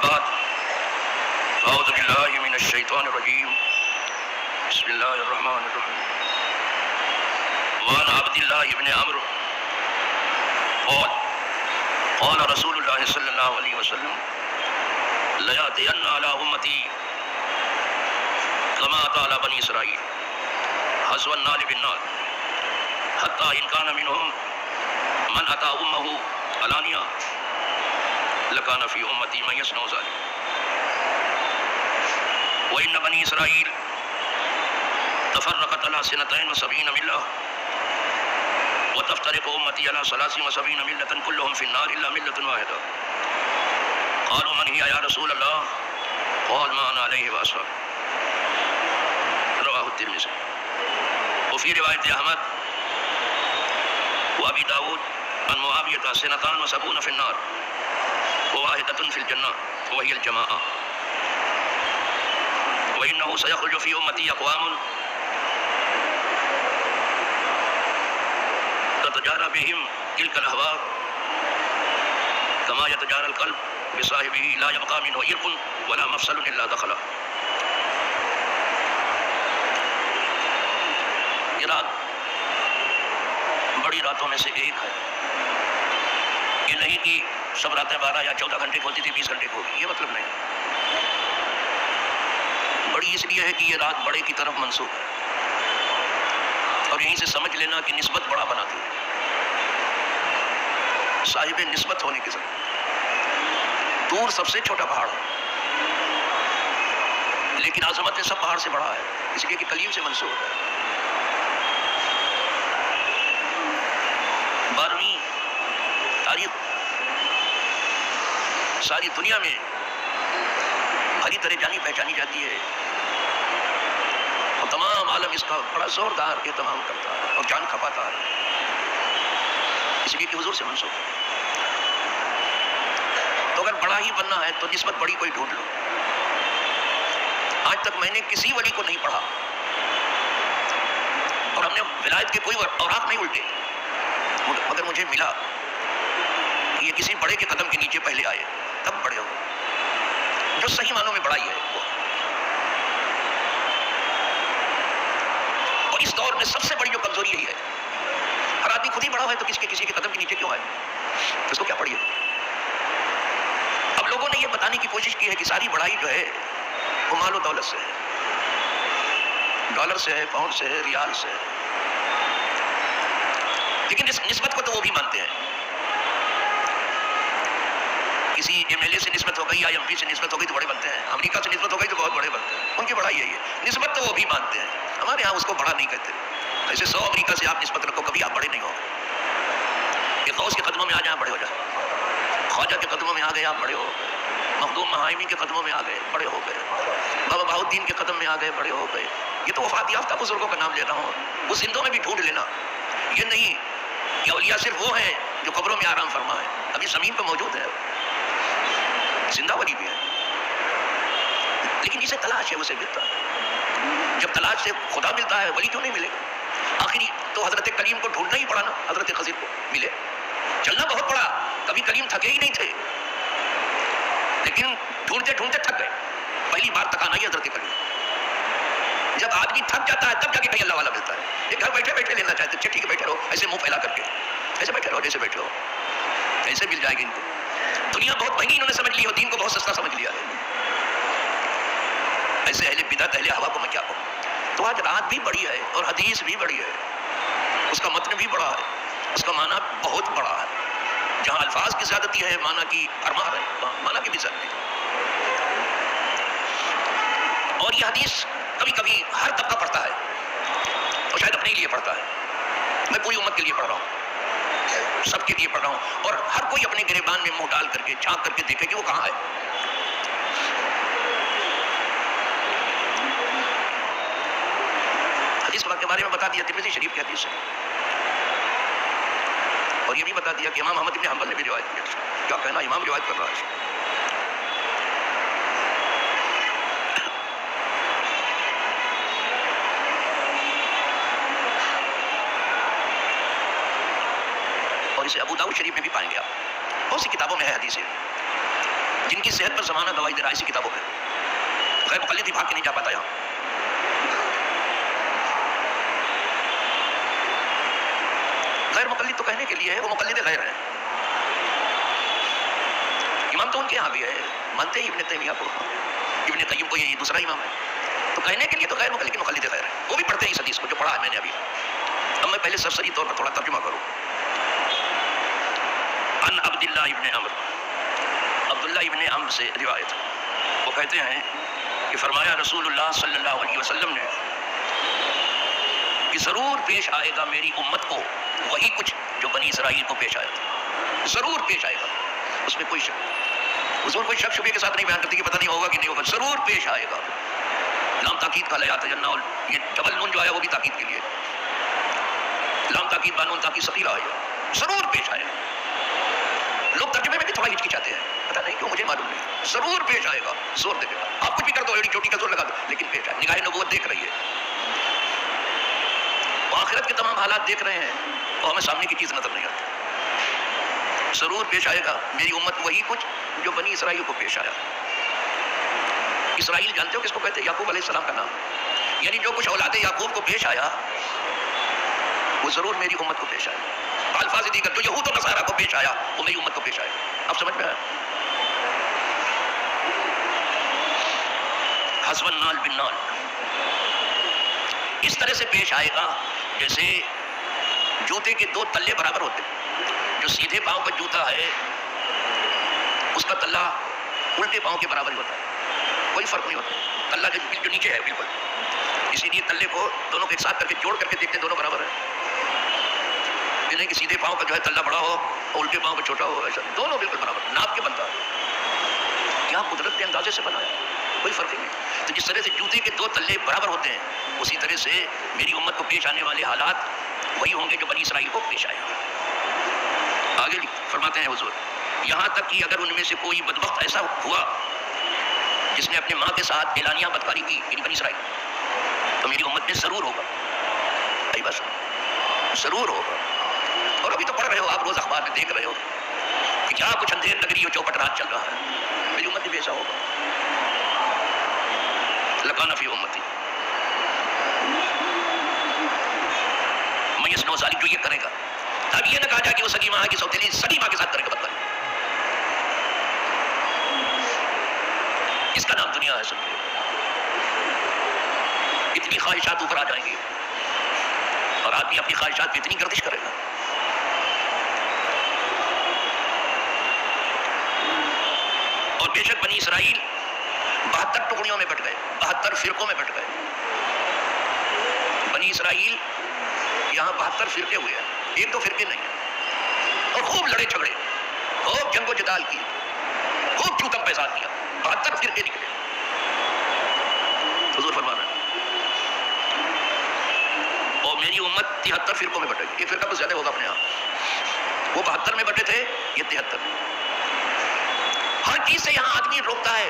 بعد اعوذ باللہ من الشیطان الرجیم بسم اللہ الرحمن الرحیم وعن عبد اللہ بن عمرو قال رسول اللہ صلی اللہ علیہ وسلم لیاتین علی امتی كما أتى على بني إسرائيل حسب النال بالنال حتى إن كان منهم من أتى أمه علانية لكان في أمتي من يصنع ذلك وإن بني إسرائيل تفرقت على 72 ملة وتفترق أمتي على 73 ملة كلهم في النار إلا ملة واحدة قالوا من هي يا رسول الله قال ما أنا عليه وأصحابي رواه الترمذي وفي رواية أحمد وأبي داود عن معاوية 72 في النار وواحدة في الجنة وهي الجماعة وإنه سيخرج في أمتي أقوام تتجارى بهم تلك الأهواء كما يتجارى القلب بصاحبه لا يبقى منه عرق ولا مفصل إلا دخله. یہ رات بڑی راتوں میں سے ایک ہے. یہ نہیں کہ سب راتیں 12 یا 14 گھنٹے کی ہوتی تھی 20 گھنٹے کی ہوگی، یہ مطلب نہیں. بڑی اس لیے ہے کہ یہ رات بڑے کی طرف منسوب ہے اور یہیں سے سمجھ لینا کہ نسبت بڑا بناتی ہے. صاحب نسبت ہونے کی ضرورت. طور سب سے چھوٹا پہاڑ ہے لیکن عظمت سب پہاڑ سے بڑا ہے، اس لیے کہ کلیم سے منسوب ہے. 12ویں تاریخ ساری دنیا میں بھری طرح جانی پہچانی جاتی ہے اور تمام عالم اس کا بڑا زوردار اہتمام کرتا ہے اور جان کھپاتا ہے، اس لیے کہ حضور سے منسوب ہے. تو اگر بڑا ہی بننا ہے تو نسبت بڑی کوئی ڈھونڈ لو. آج تک میں نے کسی ولی کو نہیں پڑھا اور ہم نے ولایت کے کوئی اوراق نہیں الٹے، مگر مجھے ملا کہ یہ کسی بڑے کے قدم کے نیچے پہلے آئے تب بڑے ہو، جو صحیح معنوں میں بڑائی ہے وہ. اور اس دور میں سب سے بڑی جو کمزوری یہی ہے، ہر آدمی خود ہی بڑا ہے تو کسی کے قدم کے نیچے کیوں آئے، اس کو کیا پڑھی ہے. اب لوگوں نے یہ بتانے کی کوشش کی ہے کہ ساری بڑائی جو ہے وہ مال و دولت سے ہے، ڈالر سے ہے، پاؤنڈ سے ہے، ریال سے ہے. لیکن اس نسبت کو تو وہ بھی مانتے ہیں. کسی ایم ایل اے سے نسبت ہو گئی یا ایم پی سے نسبت ہو گئی تو بڑے بنتے ہیں، امریکہ سے نسبت ہو گئی تو بہت بڑے بنتے ہیں. ان کی بڑائی یہی ہے، نسبت تو وہ بھی مانتے ہیں. ہمارے ہاں اس کو بڑا نہیں کہتے. ایسے 100 امریکہ سے آپ نسبت رکھو کبھی آپ بڑے نہیں ہو گے. کہ غوث کے قدموں میں آ جائیں بڑے ہو جائیں، خواجہ کے قدموں میں آ گئے آپ بڑے ہو گئے، مخدوم مہائمی کے قدموں میں آ گئے بڑے ہو گئے، بابا بہاؤ الدین کے قدم میں آ گئے بڑے ہو گئے. یہ تو وفات یافتہ بزرگوں کا نام لے رہا ہوں، وہ زندوں میں بھی ڈھونڈ لینا. یہ نہیں کہ اولیاء صرف وہ ہیں جو قبروں میں آرام فرما ہے، ابھی زمین پہ موجود ہے، زندہ ولی بھی ہے. لیکن جسے تلاش ہے اسے ملتا ہے. جب تلاش سے خدا ملتا ہے ولی کیوں نہیں ملے گا؟ آخری تو حضرت کریم کو ڈھونڈنا ہی پڑا نا. حضرت خضر کو ملے، چلنا بہت پڑا، کبھی کریم تھکے ہی نہیں تھے لیکن ڈھونڈتے ڈھونڈتے تھک گئے. پہلی بار تکانا ہی حضرت کریم. جب آدمی تھک جاتا ہے تب جا کے کہیں اللہ والا ملتا ہے. یہ گھر بیٹھے بیٹھے لینا چاہتے اچھا ٹھیک ہے بیٹھے رہو، ایسے منہ پھیلا کر کے ایسے بیٹھے رہو جیسے بیٹھے ہو، ایسے مل جائے گی ان کو. دنیا بہت مہنگی انہوں نے سمجھ لی اور دین کو بہت سستا سمجھ لیا ہے. ایسے اہل بدعت اہل ہوا کو میں کیا کہوں. تو آج رات بھی بڑی ہے اور حدیث بھی بڑی ہے، اس کا متن بھی بڑا ہے، اس کا معنی بہت بڑا ہے. جہاں الفاظ کی زیادتی ہے معنی کی پرمار ہے، معنی کی بھی زیادتی. اور یہ حدیث کبھی کبھی ہر طبقہ پڑھتا ہے اور شاید اپنے لیے پڑھتا ہے. میں پوری امت کے لیے پڑھ رہا ہوں، سب کے لیے پڑھ رہا ہوں، اور ہر کوئی اپنے گریبان میں منہ ڈال کر کے جھانک کر کے دیکھے کہ وہ کہاں ہے. حدیث کے بارے میں بتا دیا ترمذی شریف کی حدیث ہے، اور یہ بھی بتا دیا کہ امام احمد بن حنبل نے بھی روایت کی. کیا کہنا، امام روایت کر رہا ہے. اور اسے ابو داؤد شریف میں بھی پائیں گے آپ، بہت سی کتابوں میں ہے حدیث ہے. جن کی صحت پر زمانہ گواہی دے رہا ہے اسی کتابوں پہ. غیر مقلد ہی بھاگ کے نہیں جا پاتا یہاں. غیر مقلد تو کہنے کے لیے ہے، وہ مقلد غیر ہے. امام تو ان کے یہاں بھی ہے، مانتے ہیں ابن تیمیہ کو، ابن قیم کو، یہ دوسرا امام ہے. تو کہنے کے لیے تو غیر مقلد مقلد غیر ہے. وہ بھی پڑھتے ہیں اس حدیث کو جو پڑھا ہے میں نے ابھی. اب میں پہلے سرسری طور پر تھوڑا ترجمہ کروں. ان عبداللہ ابن عمرو، عبداللہ ابن عمرو سے روایت. وہ کہتے ہیں کہ فرمایا رسول اللہ صلی اللہ علیہ وسلم نے کہ ضرور پیش آئے گا میری امت کو وہی کچھ جو بنی اسرائیل کو پیش آیا تھا. ضرور پیش آئے گا، اس میں کوئی شک، حضور کوئی شک شبے کے ساتھ نہیں بیان کرتی کہ پتہ نہیں ہوگا کہ نہیں ہوگا. ضرور پیش آئے گا. لام تاکید کا لیات جنہ، یہ ڈبل نون جو ہے وہ بھی تاکید کے لیے. لام تاکید بانون تاکید ثقیلہ ہے. ضرور پیش آئے گا. لوگ ترجمے میں بھی تھوڑا ہچکچاتے ہیں، پتہ نہیں کیوں، مجھے معلوم نہیں. ضرور پیش آئے گا، زور دے گا. آپ کچھ بھی کر دو، ایڑی چوٹی کا زور لگا دو، لیکن پیش آئے. نگاہ نبوت دیکھ رہی ہے، آخرت کے تمام حالات دیکھ رہے ہیں، اور ہمیں سامنے کی چیز نظر نہیں آتی. ضرور پیش آئے گا میری امت وہی کچھ جو بنی اسرائیل کو پیش آیا. اسرائیل جانتے ہو کس کو کہتے ہیں؟ یعقوب علیہ السلام کا نام. یعنی جو کچھ اولاد یعقوب کو پیش آیا وہ ضرور میری امت کو پیش آیا. الفاظ دیگر جو یہود و نصارہ کو پیش آیا وہ میری امت کو پیش آیا. اب سمجھ میں آیا؟ حسب النال بالنال، اس طرح سے پیش آئے گا جیسے جوتے کے دو تلے برابر ہوتے ہیں. جو سیدھے پاؤں کا جوتا ہے اس کا تلہ الٹے پاؤں کے برابر ہی ہوتا ہے، کوئی فرق نہیں ہوتا. تلہ جو نیچے ہے بالکل، اسی لیے تلے کو دونوں کے ساتھ کر کے جوڑ کر کے دیکھتے ہیں دونوں برابر ہیں. یہ نہیں کہ سیدھے پاؤں کا جو ہے تلہ بڑا ہو اور الٹے پاؤں کا چھوٹا ہو، ایسا دونوں بالکل برابر ناپ کے بنتا ہے. کیا قدرت کے اندازے سے بنایا، کوئی فرق ہی نہیں. تو جس طرح سے جوتے کے دو تلے برابر ہوتے ہیں اسی طرح سے میری امت کو پیش آنے والے حالات وہی ہوں گے جو بنی اسرائیل کو پیش آیا. آگے فرماتے ہیں حضور، یہاں تک کہ اگر ان میں سے کوئی بدبخت ایسا ہوا جس نے اپنے ماں کے ساتھ اعلانیہ بدکاری کی، یعنی بنی اسرائیل، تو میری امت میں ضرور ہوگا. ای بس ضرور ہوگا. اور ابھی تو پڑھ رہے ہو آپ، روز اخبار میں دیکھ رہے ہو کہ کیا کچھ اندھیر نگری اور چوپٹ رات چل رہا ہے. میری امت میں بھی ایسا ہوگا. لکان فی امتی میں یصنع ذلک، جو یہ کرے گا. اب یہ نہ کہا جائے کہ وہ سگی ماں ہے کہ سوتیلی سگی ماں کے ساتھ کرے گا بدکاری. اس کا نام دنیا ہے. سمجھے اتنی خواہشات اوپر آ جائیں گی اور آدمی اپنی خواہشات پہ اتنی گردش کرے گا. اور بے شک بنی اسرائیل 72 ٹکڑیوں میں بٹ گئے، 72 فرقوں میں بٹ گئے. بنی اسرائیل یہاں 72 فرقے ہوئے ہیں، ایک دو فرقے نہیں ہیں. اور خوب لڑے جھگڑے، خوب جنگ و جدال کی، خوب چوتم پیسات کیا. 72 فرقے نکلے. حضور فرما رہے ہیں اور میری امت 73 فرقوں میں بٹے گی. ایک فرقہ تو زیادہ ہوگا اپنے آپ. وہ 72 میں بٹے تھے، یہ 73 میں. ہر چیز سے یہاں آدمی روکتا ہے،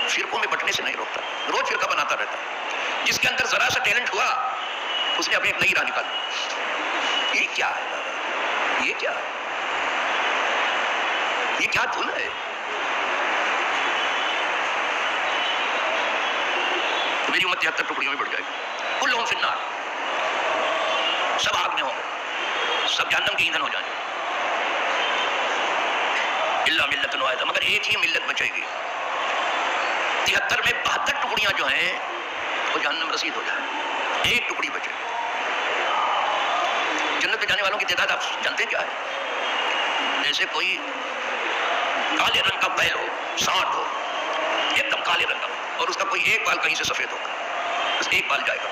فرقوں میں بٹنے سے نہیں روکتا. روز فرقہ بناتا رہتا ہے. جس کے اندر ذرا سا ٹیلنٹ ہوا اس نے اپنی ایک نئی راہ نکالی. یہ کیا ہے دادا، یہ کیا ہے، یہ کیا دھن ہے. تو میری امت 73 ٹکڑیوں میں بڑھ جائے گی. کلہم فی النار، سب آگ میں ہوں گے، سب جہنم کے ایندھن ہو جائیں گے. الا ملت واحدہ، مگر ایک ہی ملت بچے گی. 73 میں 72 ٹکڑیاں جو ہیں وہ جہنم رسید ہو جائیں. ایک ٹکڑی بچے گی. جنت میں جانے والوں کی تعداد آپ جانتے ہیں کیا ہے؟ جیسے کوئی کالے رنگ کا بیل ہو، سانڈ ہو، ایک دم کالے رنگ کا، اور اس کا کوئی ایک بال کہیں سے سفید ہوگا، بس ایک بال جائے گا.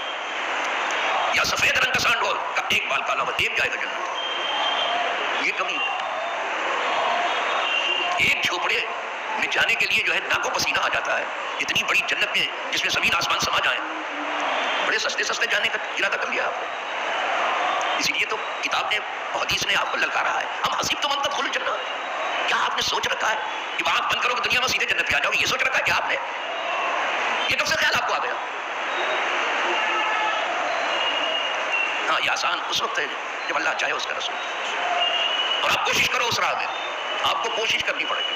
یا سفید رنگ کا سانڈ ہو، ایک بال کالا ہو، ایک جائے گا جنت. یہ کمی ہے. ایک جھوپڑے میں جانے کے لیے جو ہے ناکو پسینہ آ جاتا ہے. اتنی بڑی جنت میں جس میں زمین آسمان سما جائیں، بڑے سستے سستے جانے کا ارادہ کر لیا آپ نے. اسی لیے تو کتاب نے، حدیث نے آپ کو للکارا ہے. ہم حسیب تو من تدخلوا الجنہ، کیا آپ نے سوچ رکھا ہے کہ آنکھ بند کرو کہ دنیا میں سیدھے جنت پہ آ جاؤ؟ یہ سوچ رکھا ہے کہ آپ نے؟ یہ کب سے خیال آپ کو آ گیا؟ ہاں، یہ آسان اس وقت ہے جب اللہ چاہے اس کا رسول. اور آپ کوشش کرو اس راہ میں، آپ کو کوشش کرنی پڑے گی.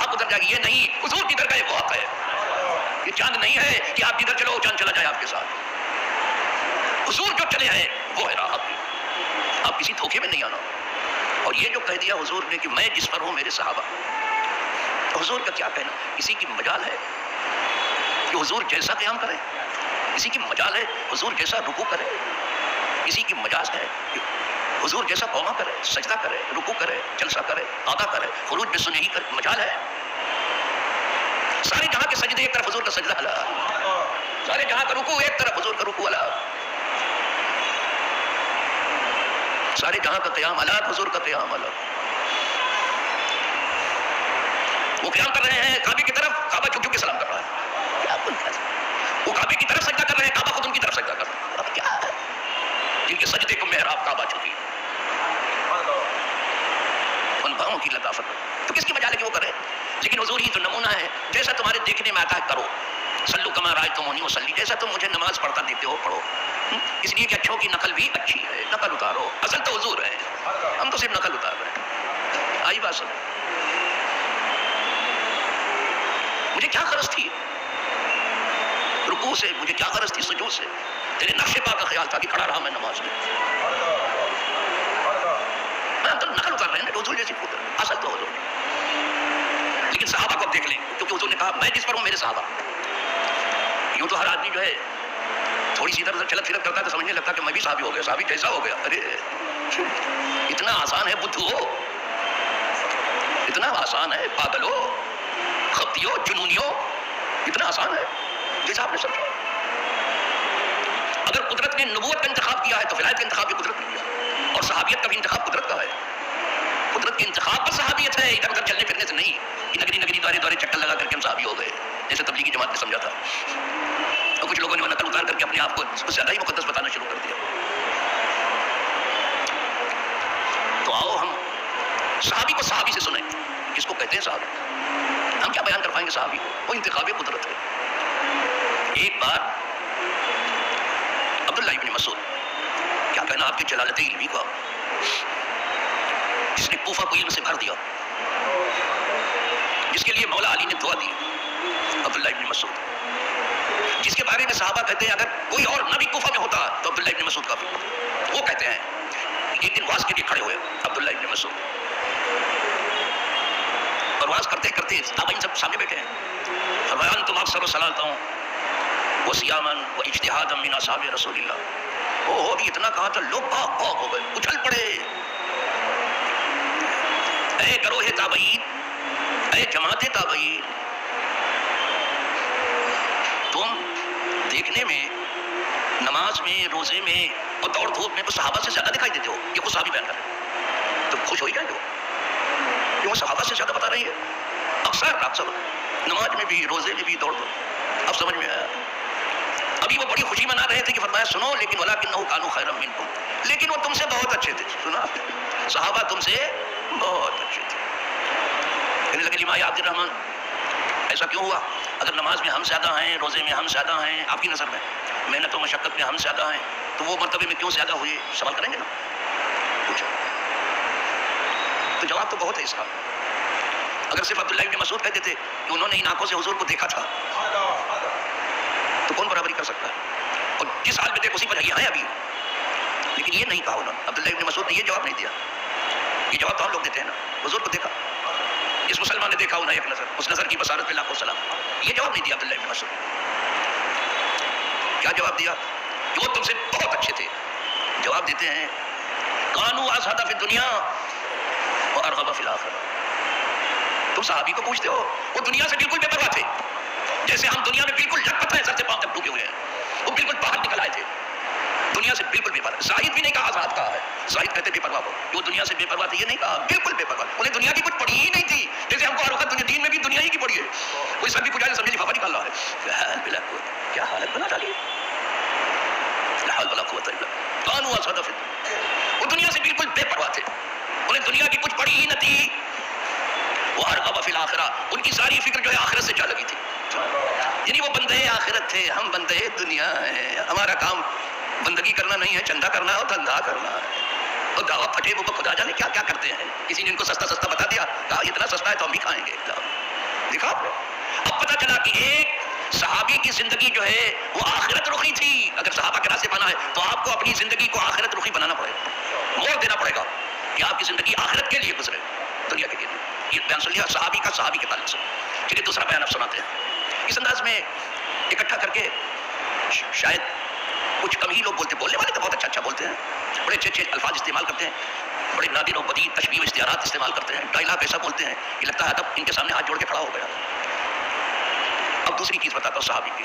حق ادھر جائے گی. یہ نہیں، حضور جدھر گئے وہ حق ہے. یہ چاند نہیں ہے کہ آپ جدھر چلو چاند چلا جائے آپ کے ساتھ. حضور جو چلے ہیں وہ ہے راہ. آپ کسی دھوکے میں نہیں آنا. اور یہ جو کہہ دیا حضور نے کہ میں جس پر ہوں میرے صحابہ، تو حضور کا کیا کہنا؟ کسی کی مجال ہے کہ حضور جیسا قیام کرے؟ کسی کی مجال ہے حضور جیسا رکوع کرے؟ کسی کی مجاز ہے کہ حضور جیسا قوما کرے، سجدہ کرے، رکوع کرے، جلسہ کرے، قعدہ کرے، خروج بسنہی کرے؟ مجال ہے؟ سارے جہاں کے سجدے ایک طرف، حضور کا سجدہ الگ. سارے جہاں کا رکوع ایک طرف، حضور کا رکوع الگ. سارے جہاں کا قیام الگ، حضور کا قیام الگ. وہ قیام کر رہے ہیں کعبے کی طرف، کعبہ جھک جھک کے سلام کر رہا ہے. کیا وہ کعبے کی طرف سجدہ کر رہے ہیں، کعبہ خود ان کی طرف سجدہ کر رہا ہے. اب کیا ہے جن کے سجدے کو محراب کعبہ چکی ان باؤں کی لطافت، تو کس کی مجال ہے کہ وہ کرے؟ لیکن حضور ہی تو نمونہ ہے. جیسا تمہارے دیکھنے میں آتا ہے کرو. صلو کما رأیتمونی اصلی، جیسا تم مجھے نماز پڑھتا دیکھتے ہو پڑھو. اس لیے کہ اچھوں کی نقل بھی اچھی ہے، نقل اتارو. اصل تو حضور ہے، ہم تو صرف نقل اتار رہے ہیں. آئی بات سمجھ؟ مجھے کیا غرض تھی رکوع سے، مجھے کیا غرض تھی سجود سے؟ تیرے نقش پا کا خیال تھا کہ کھڑا رہا میں نماز میں. ہم تو نقل اتار رہے ہیں حضور جیسی خود، اصل تو حضور. لیکن صحابہ کو اب دیکھ لیں، کیونکہ حضور نے کہا میں جس پر ہوں میرے صحابہ. یوں تو ہر آدمی جو ہے تھوڑی سی ادھر ادھر چلت پھرت کرتا ہے تو سمجھنے لگتا ہے کہ میں بھی صحابی ہو گیا، صحابی جیسا ہو گیا. ارے اتنا آسان ہے بدھو ہو، اتنا آسان ہے پاگل ہو، خبتی ہو، جنونی ہو، اتنا آسان ہے جیسا آپ نے سمجھا. اگر قدرت نے نبوت کا انتخاب کیا ہے تو ولایت کا انتخاب بھی قدرت نے کیا، اور صحابیت کا بھی انتخاب قدرت کا ہے. قدرت کے انتخاب پر صحابیت ہے، ادھر ادھر چلنے پھرنے سے نہیں کہ نگری نگری دورے دورے چکر لگا کر کے ہم صحابی ہو گئے جیسے تبلیغی جماعت نے سمجھا تھا. اور کچھ لوگوں نے وہ نقل اتار کر کے اپنے آپ کو اس سے زیادہ ہی مقدس بتانا شروع کر دیا. تو آؤ ہم صحابی کو صحابی سے سنیں. کس کو کہتے ہیں صحابی؟ ہم کیا بیان کر پائیں گے صحابی کو؟ وہ انتخاب قدرت ہے. ایک بار عبداللہ ابن مسعود، کیا کہنا آپ کے جلالت علمی کا، جس نے کوفہ کو علم سے بھر دیا، جس کے لیے مولا علی نے دعا دی. عبداللہ ابن مسعود جس کے بارے میں صحابہ کہتے ہیں اگر کوئی اور نبی کوفہ میں ہوتا تو عبداللہ ابن مسعود کافی ہوتا. وہ کہتے ہیں ایک دن واز کے لیے کھڑے ہوئے عبداللہ ابن مسعود، اور واز کرتے کرتے تابعین سب سامنے بیٹھے ہیں. فرمایا انتم اکثر صلاتوں وصیاماً واجتہادا من اصحاب رسول اللہ. اوہ ابھی اتنا کہا تھا لوگ بھاگ ہو گئے، اچھل پڑے. اے گروہ تابعین، اے جماعت تابعین، تم دیکھنے میں نماز میں، روزے میں اور دوڑ دھوپ میں تو صحابہ سے زیادہ دکھائی دیتے ہو. یہ خود صحابی بیان کر رہے ہیں، تم خوش ہو ہی جائیں گے کہ وہ صحابہ سے زیادہ بتا رہی ہے. اکثر آپ سب نماز میں بھی، روزے میں بھی، دوڑ دھوپ. اب سمجھ میں آیا. ابھی وہ بڑی خوشی منا رہے تھے کہ فرمایا سنو لیکن ولکنہ کانوا خیرا منکم، لیکن وہ تم سے بہت اچھے تھے. سنا صحابہ تم سے بہت اچھے تھے. کہنے لگے لما یا عبد الرحمن، ایسا کیوں ہوا؟ اگر نماز میں ہم زیادہ ہیں، روزے میں ہم زیادہ ہیں، آپ کی نظر میں محنت و مشقت میں ہم زیادہ ہیں، تو وہ مرتبے میں کیوں زیادہ ہوئے؟ سوال کریں گے نا. پوچھا تو جواب تو بہت ہے اس کا. اگر صرف عبداللہ ابن مسعود کہتے تھے کہ انہوں نے ان آنکھوں سے حضور کو دیکھا تھا تو کون برابری کر سکتا ہے؟ اور جس حال میں دیکھ اسی پر یہ ہیں ابھی. لیکن یہ نہیں کہا انہوں نے. عبداللہ ابن مسعود نے یہ جواب نہیں دیا. یہ جواب تو ہم لوگ دیتے ہیں نا، حضور کو دیکھا. جس مسلمان نے دیکھا انہیں ایک نظر، اس نظر کی بصارت پہ لاکھوں سلام. یہ جواب نہیں دیا عبداللہ ابن مسعود. کیا جواب دیا؟ کہ وہ تم سے بہت اچھے تھے. جواب دیتے ہیں کانوا ازہد فی الدنیا وارغب فی الآخرہ. تم صحابی کو پوچھتے ہو، وہ دنیا سے بالکل بے پرواہ تھے، جیسے ہم دنیا میں بالکل لٹ پٹ ہیں، سر سے پاؤں تک ڈوبے ہوئے ہیں. وہ بالکل باہر نکل آئے تھے دنیا سے بالکل بے پرواہ. زاہد بھی نہیں کہا آزاد کہا ہے. زاہد کہتے بے پرواہ ہو، وہ دنیا سے بے پرواہ تھے. یہ نہیں کہا بالکل بے پرواہ. انہیں دنیا کی کچھ پڑی ہی نہیں تھی، جیسے ہم کو ہر وقت دین میں بھی دنیا ہی کی پڑی ہے. کوئی سب بھی کچھ سمجھے لفافہ نکال رہا ہے. کیا حالت بنا ڈالی. لا حول ولا قوت الا باللہ. کانوا ازہد فی الدنیا، وہ دنیا سے بالکل بے پرواہ تھے، انہیں دنیا کی کچھ پڑی ہی نہ تھی. وارغب فی الآخرہ، ان کی ساری فکر جو ہے آخرت سے جا لگی تھی. یعنی وہ بندے آخرت تھے، ہم بندے دنیا ہیں. ہمارا کام بندگی کرنا نہیں ہے، چندہ کرنا ہے اور دھندا کرنا ہے. اور دعویٰ پھٹے وہ خدا جانے کیا کیا کرتے ہیں. کسی نے ان کو سستا سستا بتا دیا, کہا اتنا سستا ہے تو ہم بھی کھائیں گے. دکھا آپ نے. اب پتا چلا کہ ایک صحابی کی زندگی جو ہے وہ آخرت رخی تھی. اگر صحابہ کے راستے بنا ہے تو آپ کو اپنی زندگی کو آخرت رخی بنانا پڑے گا, موڑ دینا پڑے گا کہ آپ کی زندگی آخرت کے لیے گزرے, دنیا کے لیے. یہ بیان سن لیا صحابی کا, صحابی کے تعلق سے. چلیے دوسرا بیان آپ سناتے ہیں. اس انداز میں اکٹھا کر کے شاید کچھ کم ہی لوگ بولتے, بولنے والے تو بہت اچھا اچھا بولتے ہیں, بڑے اچھے اچھے الفاظ استعمال کرتے ہیں, بڑے نادر و بدیع تشبیہ و اشتہارات استعمال کرتے ہیں, ڈائلاگ ایسا بولتے ہیں کہ لگتا ہے ادب ان کے سامنے ہاتھ جوڑ کے کھڑا ہو گیا. اب دوسری چیز بتاتا ہوں صحابی کی.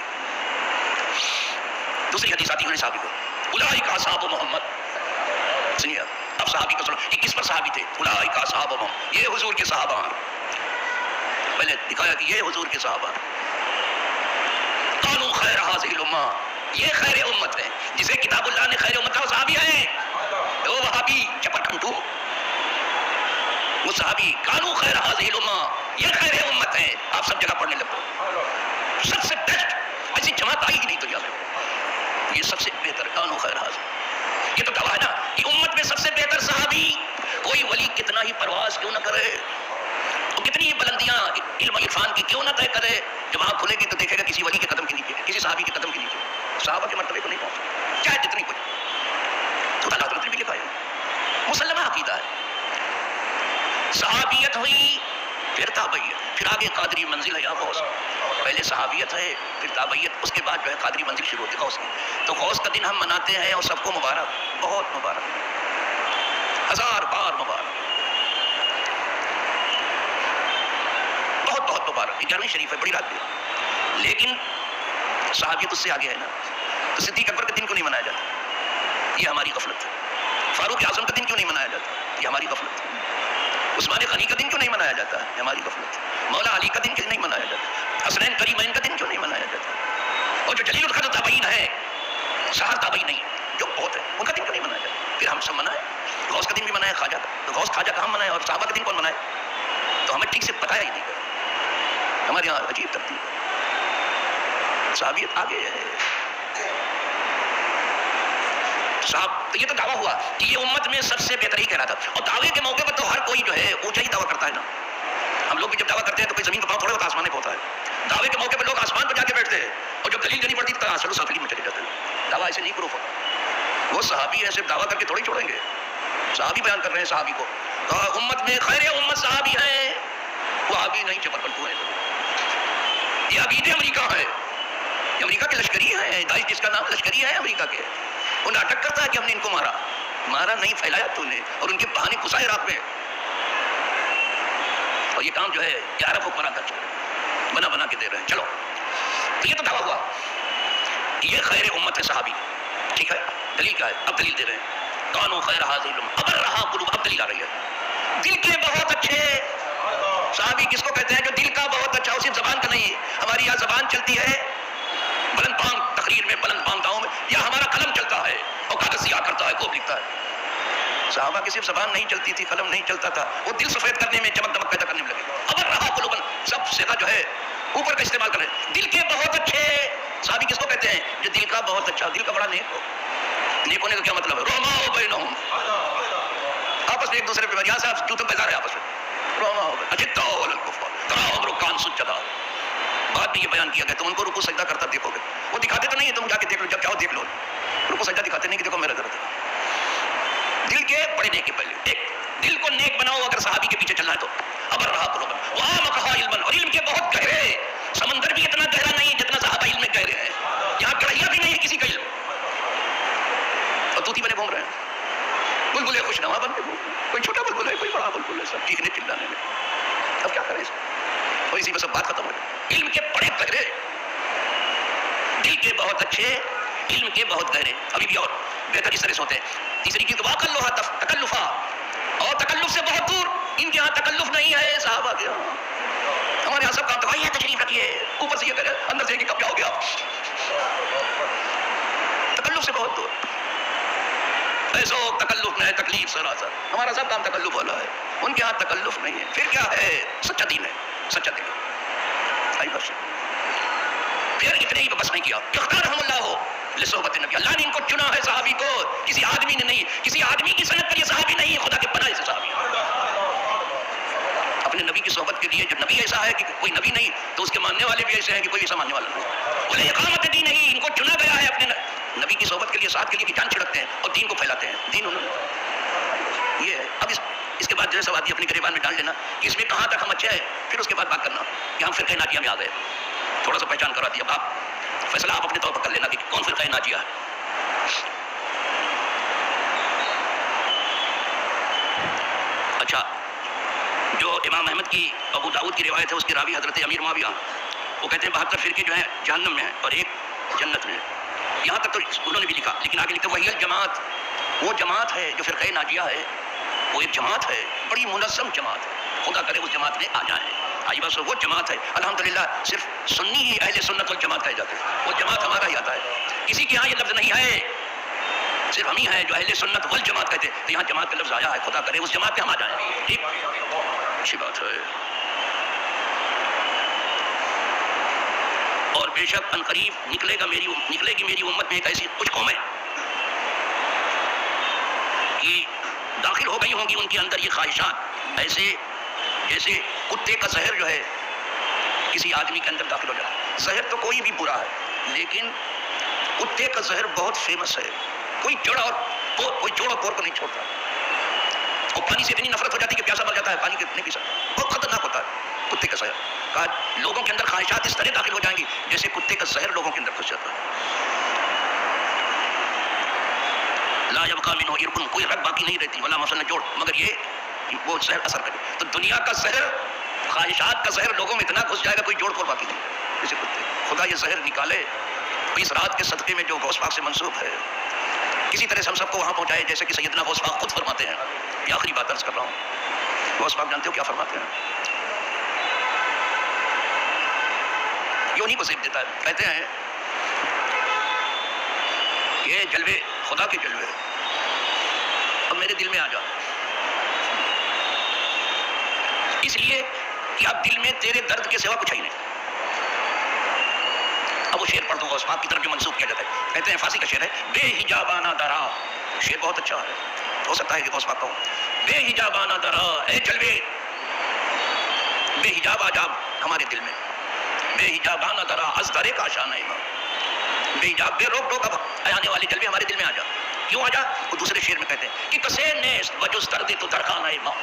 دوسری حدیث آتی ہے صحابی کو, اولئک اصحاب محمد. سنیے اب صحابی کو سنو, یہ کس پر صحابی تھے؟ اولئک اصحاب محمد, یہ حضور کے صحابہ ہیں. پہلے دکھایا کہ یہ حضور کے صحابہ کانوا خیر ھذہ الامہ, یہ خیر امت ہے جسے کتاب اللہ نے خیر امت کا صحابی ہے. وہ وہابی چپٹنٹو, وہ صحابی کانوا خیر ھذہ الامہ, یہ خیر امت ہے. آپ سب جگہ پڑھنے لگو, سب سے بیسٹ ایسی جماعت آئی ہی نہیں دنیا میں, یہ سب سے بہتر کانوا خیر ھذہ. یہ تو گواہ ہے نا کہ امت میں سب سے بہتر صحابی. کوئی ولی کتنا ہی پرواز کیوں نہ کرے, کتنی بلندیاں علم عرفان کی کیوں نہ طے کرے, جب آنکھ کھلے گی تو دیکھے گا کسی ولی کے قدم کے نیچے, کسی صحابی کے قدم کے نیچے. صحابہ کے مرتبے کو نہیں پہنچا, چاہے جتنی کچھ. خدا تعالیٰ نے بھی لکھا ہے, مسلمہ عقیدہ ہے. صحابیت ہوئی پھر تابعیت, پھر آگے قادری منزل ہے یا غوث. پہلے صحابیت ہے پھر تابعیت, اس کے بعد جو ہے قادری منزل شروع ہوتی ہے غوث کی. تو غوث کا دن ہم مناتے ہیں اور سب کو مبارک, بہت مبارک, ہزار بار مبارک, بہت بہت مبارک. 11ویں شریف ہے, بڑی رات بھی. لیکن صحابیت اس سے آگے ہے نا. تو صدیق اکبر کا دن کیوں نہیں منایا جاتا؟ یہ ہماری غفلت ہے. فاروق اعظم کا دن کیوں نہیں منایا جاتا؟ یہ ہماری غفلت ہے. عثمان غنی کا دن کیوں نہیں منایا جاتا؟ یہ ہماری غفلت ہے. مولا علی کا دن کیوں نہیں منایا جاتا؟ حسنین کریمین کا دن کیوں نہیں منایا جاتا؟ اور جو جلیل القدر تابعین ہے, سہر تابعین نہیں, جو بہت ہے, ان کا دن کیوں نہیں منایا جاتا؟ پھر ہم سب منائے. غوث کا دن بھی منایا خواجہ کا, تو غوث خواجہ کا ہم منائے, اور صحابہ کا دن کون منائے؟ تو ہمیں ٹھیک سے پتہ ہی نہیں. ہمارے یہاں عجیب ترتیب ہے. صحابیت آگے ہے صاحب. یہ تو دعویٰ ہوا کہ یہ امت میں سب سے بہتر ہی کہنا تھا. اور دعوے کے موقع پر تو ہر کوئی جو ہے اونچا ہی دعویٰ کرتا ہے نا. ہم لوگ بھی جب دعویٰ کرتے ہیں تو کوئی زمین پر پاؤں تھوڑے ہوتا, آسمان پہ ہوتا ہے. دعوے کے موقع پر لوگ آسمان پر جا کے بیٹھتے ہیں, اور جب دلیل دینی پڑتی ہے تو ساکلی میں چلے جاتے ہیں. دعویٰ ایسے نہیں پروف ہوتا. وہ صحابی ایسے دعویٰ کر کے تھوڑی چھوڑیں گے. صحابی بیان کر رہے ہیں صحابی کو, امت میں خیر امت صحابی ہے, وہ آبی نہیں چپر پلٹو ہے. یہ عقیدے امریکہ ہے, امریکہ کے لشکری ہیں, داعش جس کا نام لشکری ہے امریکہ کے. وہ ناٹک کرتا ہے کہ ہم نے ان کو مارا, مارا نہیں, پھیلایا تو نے, اور ان کے بہانے گھسائے رات میں. اور یہ کام جو ہے یہ عرب حکمران کر چکے, بنا بنا کے دے رہے ہیں. چلو تو یہ تو دعویٰ ہوا یہ خیر امت ہے صحابی, ٹھیک ہے. دلیل کیا ہے؟ اب دلیل دے رہے ہیں. کانوا خیر ھذہ الامہ ابر رہا قلوب. اب دلیل آ رہی ہے. دل کے بہت اچھے صحابی کس کو کہتے ہیں؟ جو دل کا بہت اچھا, صرف زبان کا نہیں. ہماری یہاں زبان چلتی ہے بلند پانگ تقریر میں, بلند پانگ دعاؤں میں, یا ہمارا قلم چلتا ہے اور کاغذ سیاہ کرتا ہے, کوپ لکھتا ہے. صحابہ کی صرف زبان نہیں چلتی تھی, قلم نہیں چلتا تھا, وہ دل سفید کرنے میں, چمک دمک پیدا کرنے میں لگے. ابر رہا قلوب, سب صیغہ جو ہے اوپر کا استعمال کر رہے ہیں. دل کے بہت اچھے صحابی کس کو کہتے ہیں؟ جو دل کا بہت اچھا, دل کا بڑا نیک ہو. نیک ہونے کا کیا مطلب ہے؟ رحماء بینہم, آپس میں ایک دوسرے پہ, یہاں سے آپ کیوں تو بیزار ہے آپس میں. رحماء اجداء علی الکفار تراہم رکعا سجدا. بعد میں یہ بیان کیا گیا, تم ان کو رکوع سجدہ کرتا دیکھو گے. وہ دکھاتے تو نہیں ہے, تم جا کے دیکھ لو, جب چاہو دیکھ لو. رکوع سجدہ دکھاتے نہیں کہ دیکھو میرا درد ہے. دل کے بڑے نیک کے پہلے, ایک دل کو نیک بناؤ اگر صحابی کے پیچھے چلنا ہے تو. ابر رہا قلوبا وعمقھا علما, اور علم کے بہت گہرے, سمندر بھی اتنا گہرا نہیں جتنا صحابہ علم میں گہرے ہیں. یہاں کڑھیا بھی نہیں ہے کسی کا علم, اور طوطی بنے گھوم رہے ہیں, بلبلے خوش نوا بن کے گھوم. کوئی چھوٹا بلبل ہے, کوئی بڑا بلبل ہے, سب چیخنے چلانے میں. اب کیا کریں, اور اسی پہ سب بات ختم ہو جائے. علم کے بڑے گہرے, دل کے بہت اچھے, علم کے بہت گہرے. ابھی بھی اور بہتر اس طرح سے ہوتے ہیں. تیسری چیز واقلھا تکلفا, اور تکلف سے بہت دور. ان کے یہاں تکلف نہیں ہے صحابہ کے یہاں. ہمارے یہاں سب کام تو بھائی تشریف رکھیے, اوپر سے یہ کرے, اندر سے کہ کب جاؤ گے آپ. تکلف سے بہت دور. ایسو تکلف نہ ہے, تکلیف سراسر. ہمارا سب کام تکلف والا ہے, ان کے ہاں تکلف نہیں ہے. پھر کیا ہے؟ سچا دین ہے, سچا دین. آئی بس پھر اتنے ہی بس نہیں کیا، اختارہم اللہ لصحبت النبی، اللہ نے ان کو چنا ہے صحابی کو، کسی آدمی نے نہیں، کسی آدمی کی سند پر یہ صحابی نہیں، خدا کے پناہ سے صحابی اپنے نبی کی صحبت کے لیے. جو نبی ایسا ہے کہ کوئی نبی نہیں تو اس کے ماننے والے بھی ایسے ہیں کہ کوئی ایسا ماننے والا نہیں. بولے اقامت دین نہیں، ان کو چنا گیا ہے اپنے نبی کی صحبت کے لیے، ساتھ کے لیے کہ جان چھڑکتے ہیں اور دین کو پھیلاتے ہیں. دین انہوں نے یہ ہے. اب اس کے بعد جو ہے سوادی اپنی گریبان میں ڈال لینا کہ اس میں کہاں تک ہم اچھے ہیں، پھر اس کے بعد بات کرنا کہ ہم فرقہ ناجیہ میں آ گئے. تھوڑا سا پہچان کرا دیا، اب آپ فیصلہ آپ اپنے طور پر کر لینا کہ کون فرقہ ناجیہ ہے. اچھا، جو امام احمد کی ابو داؤد کی روایت ہے اس کے راوی حضرت امیر معاویہ، وہ کہتے ہیں 72 فرقے جو ہیں جہنم میں ہیں اور ایک جنت میں. یہاں تک تو انہوں نے بھی لکھا، لیکن آگے لکھتے وہی الجماعت، وہ جماعت ہے جو فرقہ ناجیہ ہے، وہ ایک جماعت ہے، بڑی منظم جماعت ہے. خدا کرے اس جماعت میں آ جائیں. آئی بس وہ جماعت ہے. الحمدللہ صرف سنی ہی اہل سنت والجماعت کہے جاتے ہیں، وہ جماعت ہمارا ہی آتا ہے. کسی کے یہاں یہ لفظ نہیں ہے، صرف ہم ہی ہیں جو اہل سنت والجماعت کہتے ہیں. تو یہاں جماعت کا لفظ آیا ہے، خدا کرے اس جماعت میں ہم آ جائیں. ٹھیک، اچھی بات ہے. اور بے شک عنقریب نکلے گی میری امت میں ایک ایسی کچھ قومیں کہ داخل ہو گئی ہوں گی ان کے اندر یہ خواہشات، ایسے جیسے کتے کا زہر جو ہے کسی آدمی کے اندر داخل ہو جاتا ہے. زہر تو کوئی بھی برا ہے، لیکن کتے کا زہر بہت فیمس ہے. کوئی جوڑ اور پور کو نہیں چھوڑتا. اور پانی سے اتنی نفرت ہو جاتی ہے کہ پیاسا مر جاتا ہے، پانی نہیں پی سکتا. بہت خطرناک ہوتا ہے کتے کا زہر. کہا لوگوں کے اندر خواہشات اس طرح داخل ہو جائیں گی جیسے کتے کا زہر لوگوں کے اندر گھس جاتا ہے. لا یبقی منہ عرق، کوئی رگ باقی نہیں رہتی، ولا مسن جوڑ، مگر یہ وہ زہر اثر کرے. تو دنیا کا زہر، خواہشات کا زہر لوگوں میں اتنا گھس جائے گا کوئی جوڑ پور باقی نہیں جیسے کتے. خدا یہ زہر نکالے اس رات کے صدقے میں جو غوث پاک سے منسوب ہے، کسی طرح سے ہم سب کو وہاں پہنچائے جیسے کہ سیدنا غوث پاک خود فرماتے ہیں. یہ آخری بات عرض کر رہا ہوں. غوث پاک جانتے ہو کیا فرماتے ہیں؟ یہ انہیں کو زیب دیتا ہے. کہتے ہیں یہ جلوے خدا کے جلوے اب میرے دل میں آ جا، اس لیے کہ اب دل میں تیرے درد کے سوا کچھ ہے ہی نہیں. اب وہ شعر پڑھ دو غوث پاک کی طرف جو منسوخ کیا جاتا ہے. کہتے ہیں فارسی کا شعر ہے، بے حجابانہ درا. شعر بہت اچھا ہے، ہو سکتا ہے کہ غوث پاک کہوں. بے حجابانہ درا، اے جلوے بے حجاب آ جا ہمارے دل میں. بے حجابانہ درا از درے کا شان ہے، بے حجاب بے روک ٹوک اب آنے والے جلوے ہمارے دل میں آ جا. کیوں آ جا؟ وہ دوسرے شعر میں کہتے ہیں کہ کسے نیست وجز درد تو درخانہ ماں.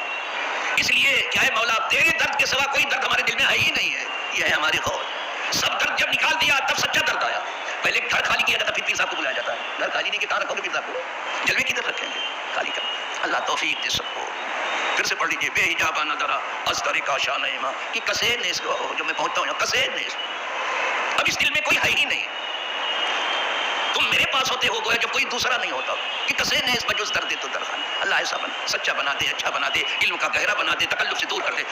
اس لیے کیا ہے مولا، تیرے درد کے سوا کوئی درد ہمارے دل میں ہے ہی نہیں ہے. یہ ہے ہماری خوف. سب درد جب نکال دیا تب سچا درد آیا. پہلے گھر خالی کیا جاتا پھر پیر صاحب کو بلایا جاتا ہے. گھر خالی نہیں کہ کہاں رکھو گے پیر صاحب کو، جلوے کی طرف رکھیں گے خالی کر. اللہ توفیق دے سب کو. پھر سے پڑھ لیجیے، بے حجابانہ درا از درے کا شان ماں، کہ کسے نیست جو میں پہنچتا ہوں کسے نیست. اب اس دل میں کوئی ہے ہی نہیں. تم میرے پاس ہوتے ہو گویا جب کوئی دوسرا نہیں ہوتا. کہ کسے نیست بجز درد تو درخان. اللہ ایسا بنا، سچا بنا دے، اچھا بنا دے، علم کا گہرا بنا دے، تکلف سے دور کر دے.